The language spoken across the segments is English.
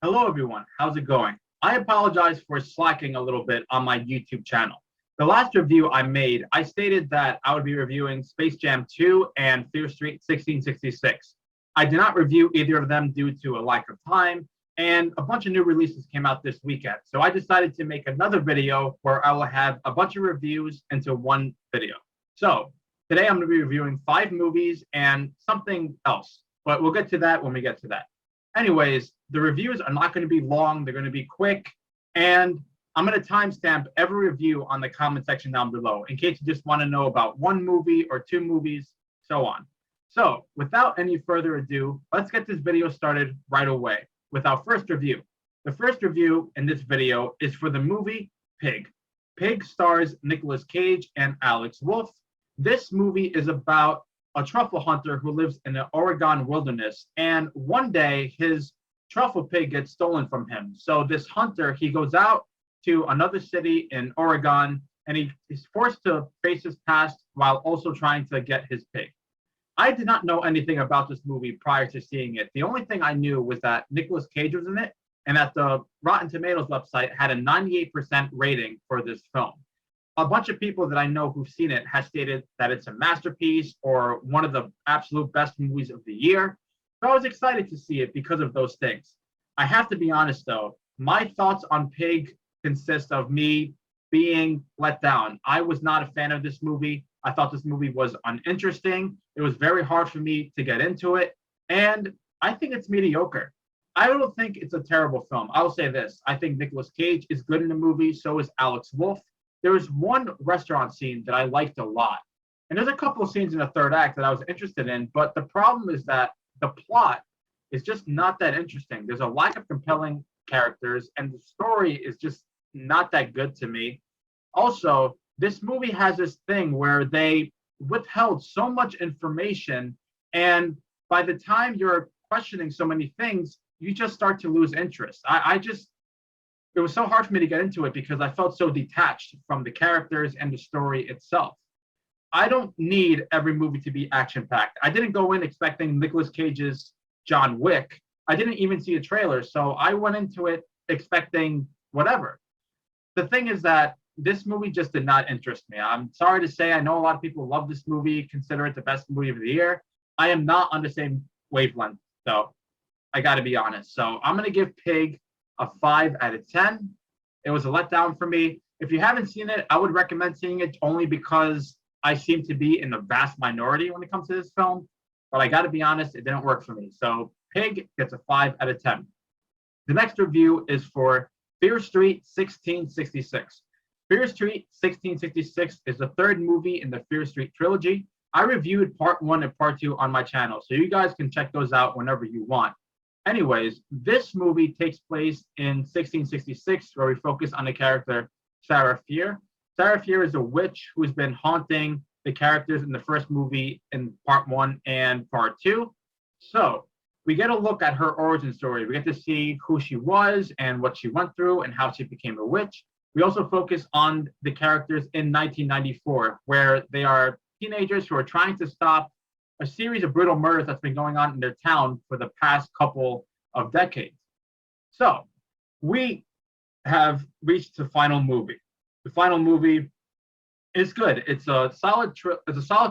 Hello, everyone. How's it going? I apologize for slacking a little bit on my YouTube channel. The last review I made, I stated that I would be reviewing Space Jam 2 and Fear Street 1666. I did not review either of them due to a lack of time, and a bunch of new releases came out this weekend. So I decided to make another video where I will have a bunch of reviews into one video. So today I'm going to be reviewing 5 movies and something else, but we'll get to that when we get to that. Anyways, the reviews are not going to be long. They're going to be quick. And I'm going to timestamp every review on the comment section down below in case you just want to know about one movie or 2 movies, so on. So without any further ado, let's get this video started right away with our first review. The first review in this video is for the movie Pig. Pig stars Nicolas Cage and Alex Wolff. This movie is about a truffle hunter who lives in the Oregon wilderness, and one day his truffle pig gets stolen from him. So this hunter, he goes out to another city in Oregon, and he's forced to face his past while also trying to get his pig. I did not know anything about this movie prior to seeing it. The only thing I knew was that Nicolas Cage was in it, and that the Rotten Tomatoes website had a 98% rating for this film. A bunch of people that I know who've seen it have stated that it's a masterpiece or one of the absolute best movies of the year. So I was excited to see it because of those things. I have to be honest though, my thoughts on Pig consist of me being let down. I was not a fan of this movie. I thought this movie was uninteresting. It was very hard for me to get into it. And I think it's mediocre. I don't think it's a terrible film. I'll say this. I think Nicolas Cage is good in the movie. So is Alex Wolff. There was one restaurant scene that I liked a lot. And there's a couple of scenes in the third act that I was interested in. But the problem is that the plot is just not that interesting. There's a lack of compelling characters, and the story is just not that good to me. Also, this movie has this thing where they withheld so much information, and by the time you're questioning so many things, you just start to lose interest. It was so hard for me to get into it because I felt so detached from the characters and the story itself. I don't need every movie to be action-packed. I didn't go in expecting Nicolas Cage's John Wick. I didn't even see a trailer, so I went into it expecting whatever. The thing is that this movie just did not interest me. I'm sorry to say, I know a lot of people love this movie, consider it the best movie of the year. I am not on the same wavelength, though. I got to be honest. So I'm going to give Pig a 5 out of 10. It was a letdown for me. If you haven't seen it, I would recommend seeing it only because I seem to be in the vast minority when it comes to this film. But I got to be honest, it didn't work for me. So Pig gets a 5 out of 10. The next review is for Fear Street 1666. Fear Street 1666 is the third movie in the Fear Street trilogy. I reviewed part 1 and part 2 on my channel, so you guys can check those out whenever you want. Anyways, this movie takes place in 1666, where we focus on the character Sarah Fier. Sarah Fier is a witch who's been haunting the characters in the first movie in part 1 and part 2. So we get a look at her origin story. We get to see who she was and what she went through and how she became a witch. We also focus on the characters in 1994, where they are teenagers who are trying to stop a series of brutal murders that's been going on in their town for the past couple of decades. So we have reached the final movie. The final movie is good. It's a solid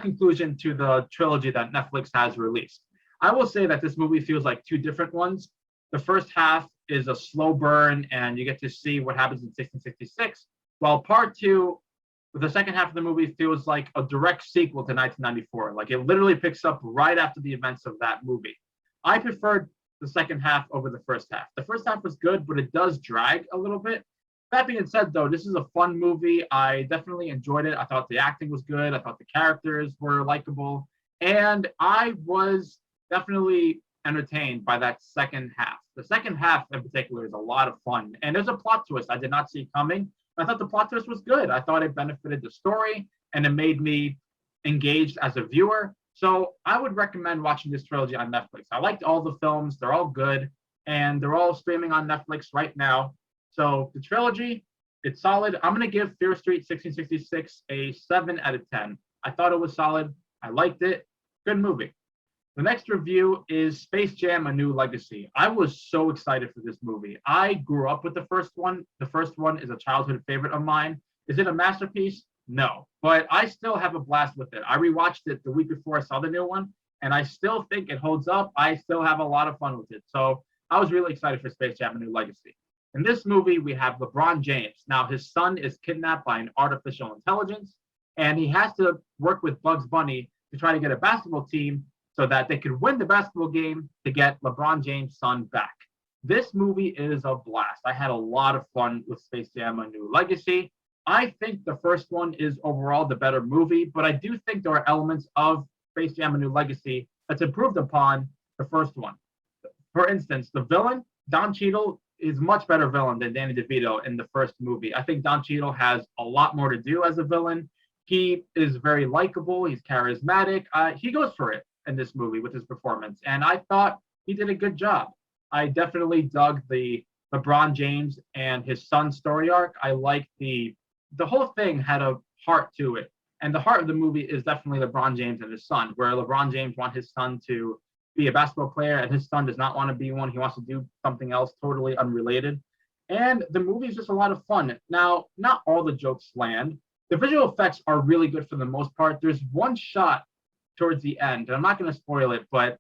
conclusion to the trilogy that Netflix has released. I will say that this movie feels like 2 different ones. The first half is a slow burn, and you get to see what happens in 1666, while part 2, the second half of the movie, feels like a direct sequel to 1994. Like it literally picks up right after the events of that movie. I preferred the second half over the first half. The first half was good, but it does drag a little bit. That being said, though, this is a fun movie. I definitely enjoyed it. I thought the acting was good. I thought the characters were likable. And I was definitely entertained by that second half. The second half in particular is a lot of fun. And there's a plot twist I did not see coming. I thought the plot twist was good. I thought it benefited the story and it made me engaged as a viewer. So I would recommend watching this trilogy on Netflix. I liked all the films. They're all good and they're all streaming on Netflix right now. So the trilogy, it's solid. I'm going to give Fear Street 1666 a 7 out of 10. I thought it was solid. I liked it. Good movie. The next review is Space Jam: A New Legacy. I was so excited for this movie. I grew up with the first one. The first one is a childhood favorite of mine. Is it a masterpiece? No, but I still have a blast with it. I rewatched it the week before I saw the new one, and I still think it holds up. I still have a lot of fun with it. So I was really excited for Space Jam: A New Legacy. In this movie, we have LeBron James. Now, his son is kidnapped by an artificial intelligence, and he has to work with Bugs Bunny to try to get a basketball team so that they could win the basketball game to get LeBron James' son back. This movie is a blast. I had a lot of fun with Space Jam: A New Legacy. I think the first one is overall the better movie, but I do think there are elements of Space Jam: A New Legacy that's improved upon the first one. For instance, the villain, Don Cheadle, is much better villain than Danny DeVito in the first movie. I think Don Cheadle has a lot more to do as a villain. He is very likable. He's charismatic. He goes for it in this movie with his performance, and I thought he did a good job. I definitely dug the LeBron James and his son story arc. I like the whole thing had a heart to it, and the heart of the movie is definitely LeBron James and his son, where LeBron James wants his son to be a basketball player, and his son does not want to be one. He wants to do something else totally unrelated. And the movie is just a lot of fun. Now, not all the jokes land. The visual effects are really good for the most part. There's one shot towards the end, and I'm not going to spoil it, but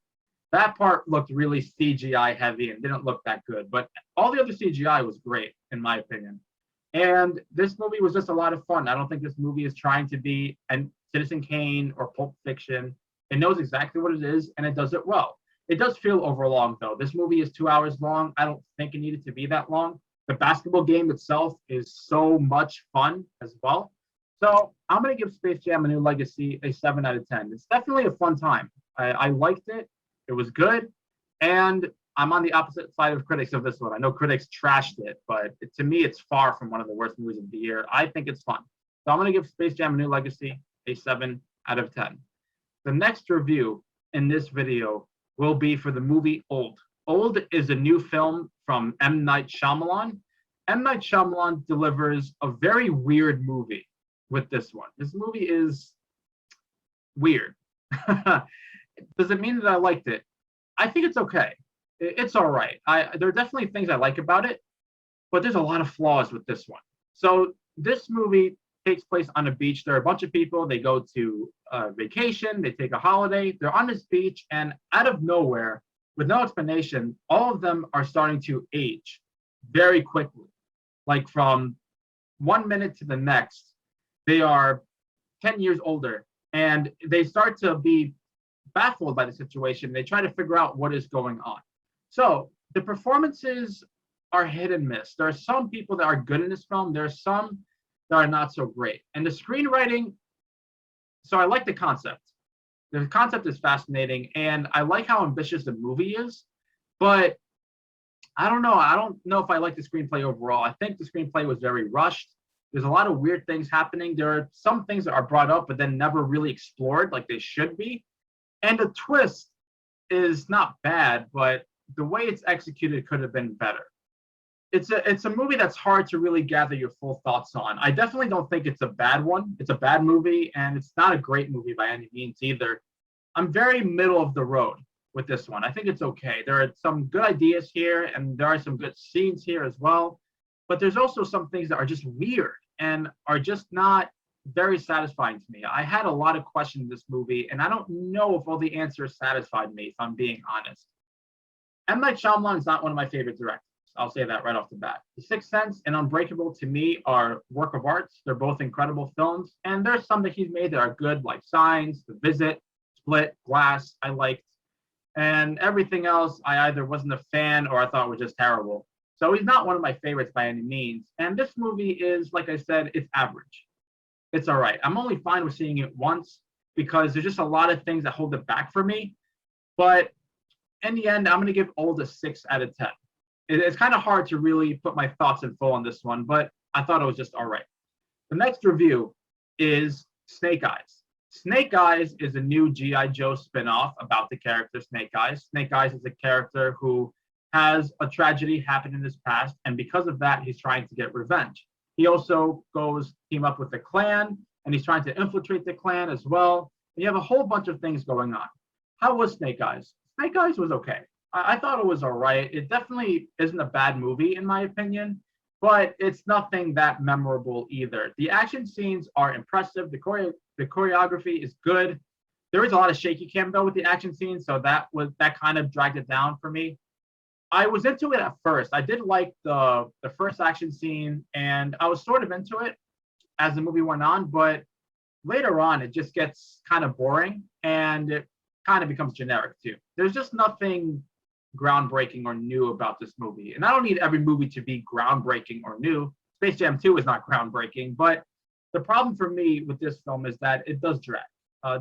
that part looked really CGI heavy and didn't look that good. But all the other CGI was great, in my opinion. And this movie was just a lot of fun. I don't think this movie is trying to be an Citizen Kane or Pulp Fiction. It knows exactly what it is, and it does it well. It does feel overlong, though. This movie is 2 hours long. I don't think it needed to be that long. The basketball game itself is so much fun as well. So I'm going to give Space Jam: A New Legacy a 7 out of 10. It's definitely a fun time. I liked it. It was good. And I'm on the opposite side of critics of this one. I know critics trashed it, but to me, it's far from one of the worst movies of the year. I think it's fun. So I'm going to give Space Jam: A New Legacy a 7 out of 10. The next review in this video will be for the movie Old. Old is a new film from M. Night Shyamalan. M. Night Shyamalan delivers a very weird movie with this one. This movie is weird. Does it mean that I liked it? I think it's okay. It's all right. There are definitely things I like about it, but there's a lot of flaws with this one. So this movie takes place on a beach. There are a bunch of people. They go to vacation. They take a holiday. They're on this beach, and out of nowhere, with no explanation, all of them are starting to age very quickly. Like from 1 minute to the next, they are 10 years older, and they start to be baffled by the situation. They try to figure out what is going on. So the performances are hit and miss. There are some people that are good in this film. There are some that are not so great. And the screenwriting, so I like the concept. The concept is fascinating, and I like how ambitious the movie is, but I don't know. I don't know if I like the screenplay overall. I think the screenplay was very rushed. There's a lot of weird things happening. There are some things that are brought up, but then never really explored like they should be. And the twist is not bad, but the way it's executed could have been better. It's a movie that's hard to really gather your full thoughts on. I definitely don't think it's a bad one. It's a bad movie, and it's not a great movie by any means either. I'm very middle of the road with this one. I think it's okay. There are some good ideas here, and there are some good scenes here as well. But there's also some things that are just weird and are just not very satisfying to me. I had a lot of questions in this movie, and I don't know if all the answers satisfied me, if I'm being honest. M. Night Shyamalan is not one of my favorite directors. I'll say that right off the bat. The Sixth Sense and Unbreakable, to me, are work of arts. They're both incredible films, and there's some that he's made that are good, like Signs, The Visit, Split, Glass, I liked. And everything else, I either wasn't a fan or I thought was just terrible. So he's not one of my favorites by any means. And this movie is, like I said, it's average. It's all right. I'm only fine with seeing it once because there's just a lot of things that hold it back for me. But in the end, I'm going to give Old a 6 out of 10. It's kind of hard to really put my thoughts in full on this one, but I thought it was just all right. The next review is Snake Eyes. Snake Eyes is a new G.I. Joe spinoff about the character Snake Eyes. Snake Eyes is a character who has a tragedy happen in his past, and because of that, he's trying to get revenge. He also goes team up with the Klan, and he's trying to infiltrate the Klan as well. And you have a whole bunch of things going on. How was Snake Eyes? Snake Eyes was okay. I thought it was all right. It definitely isn't a bad movie in my opinion, but it's nothing that memorable either. The action scenes are impressive. The choreography is good. There is a lot of shaky cam though with the action scenes, so that kind of dragged it down for me. I was into it at first. I did like the first action scene, and I was sort of into it as the movie went on, but later on it just gets kind of boring and it kind of becomes generic too. There's just nothing groundbreaking or new about this movie. And I don't need every movie to be groundbreaking or new. Space Jam 2 is not groundbreaking, but the problem for me with this film is that it does drag.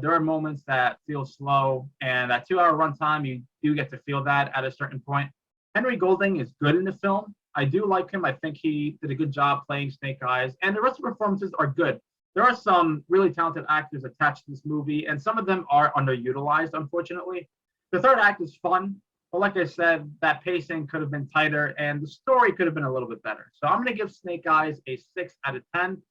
There are moments that feel slow, and that 2 hour runtime, you do get to feel that at a certain point. Henry Golding is good in the film. I do like him. I think he did a good job playing Snake Eyes, and the rest of the performances are good. There are some really talented actors attached to this movie, and some of them are underutilized, unfortunately. The third act is fun, but like I said, that pacing could have been tighter, and the story could have been a little bit better. So I'm going to give Snake Eyes a 6 out of 10.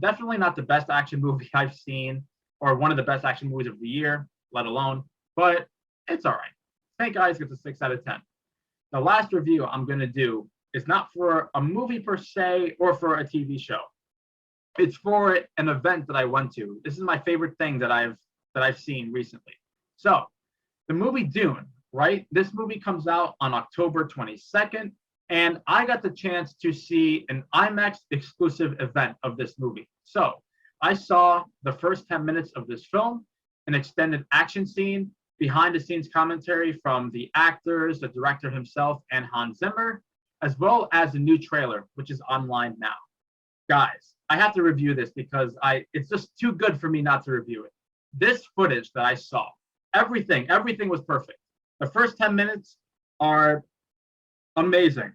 Definitely not the best action movie I've seen, or one of the best action movies of the year, let alone, but it's all right. Snake Eyes gets a 6 out of 10. The last review I'm going to do is not for a movie per se or for a TV show. It's for an event that I went to. This is my favorite thing that I've seen recently. So, the movie Dune, right? This movie comes out on October 22nd, and I got the chance to see an IMAX exclusive event of this movie. So, I saw the first 10 minutes of this film, an extended action scene, behind the scenes commentary from the actors, the director himself, and Hans Zimmer, as well as a new trailer, which is online now. Guys, I have to review this because it's just too good for me not to review it. This footage that I saw, everything was perfect. The first 10 minutes are amazing,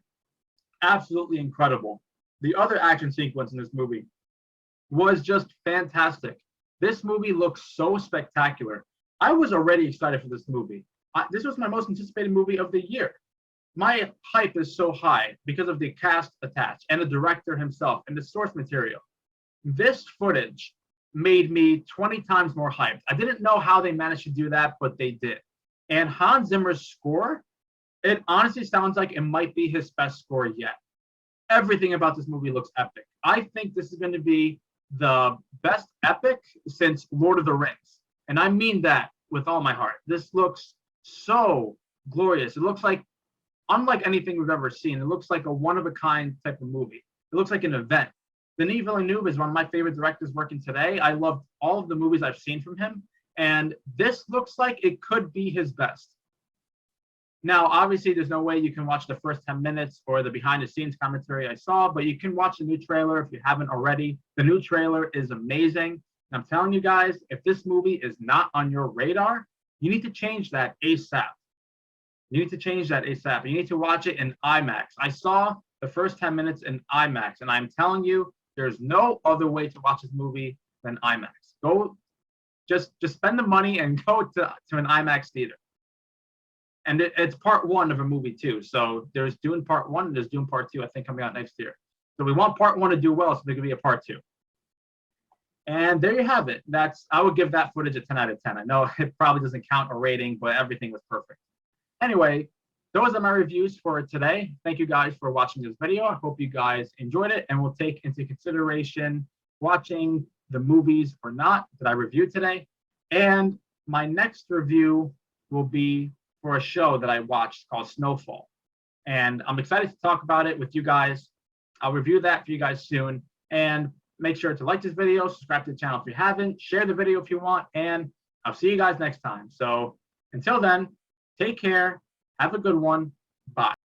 absolutely incredible. The other action sequence in this movie was just fantastic. This movie looks so spectacular. I was already excited for this movie. This was my most anticipated movie of the year. My hype is so high because of the cast attached and the director himself and the source material. This footage made me 20 times more hyped. I didn't know how they managed to do that, but they did. And Hans Zimmer's score, it honestly sounds like it might be his best score yet. Everything about this movie looks epic. I think this is going to be the best epic since Lord of the Rings. And I mean that with all my heart. This looks so glorious. It looks like unlike anything we've ever seen. It looks like a one-of-a-kind type of movie. It looks like an event. Denis Villeneuve is one of my favorite directors working today. I love all of the movies I've seen from him, and this looks like it could be his best. Now, obviously, there's no way you can watch the first 10 minutes or the behind-the-scenes commentary I saw, but you can watch the new trailer if you haven't already. The new trailer is amazing. And I'm telling you guys, if this movie is not on your radar, you need to change that ASAP. You need to change that ASAP. You need to watch it in IMAX. I saw the first 10 minutes in IMAX, and I'm telling you, there's no other way to watch this movie than IMAX. Go, just spend the money and go to an IMAX theater. And it's part one of a movie too. So there's Dune part one, and there's Dune part two, I think, coming out next year. So we want part one to do well, so there could be a part two. And there you have it. I would give that footage a 10 out of 10. I know it probably doesn't count a rating, but everything was perfect. Anyway, those are my reviews for today. Thank you guys for watching this video. I hope you guys enjoyed it, and will take into consideration watching the movies or not that I reviewed today. And my next review will be for a show that I watched called Snowfall. And I'm excited to talk about it with you guys. I'll review that for you guys soon. And make sure to like this video, subscribe to the channel if you haven't, share the video if you want, and I'll see you guys next time. So until then, take care, have a good one, bye.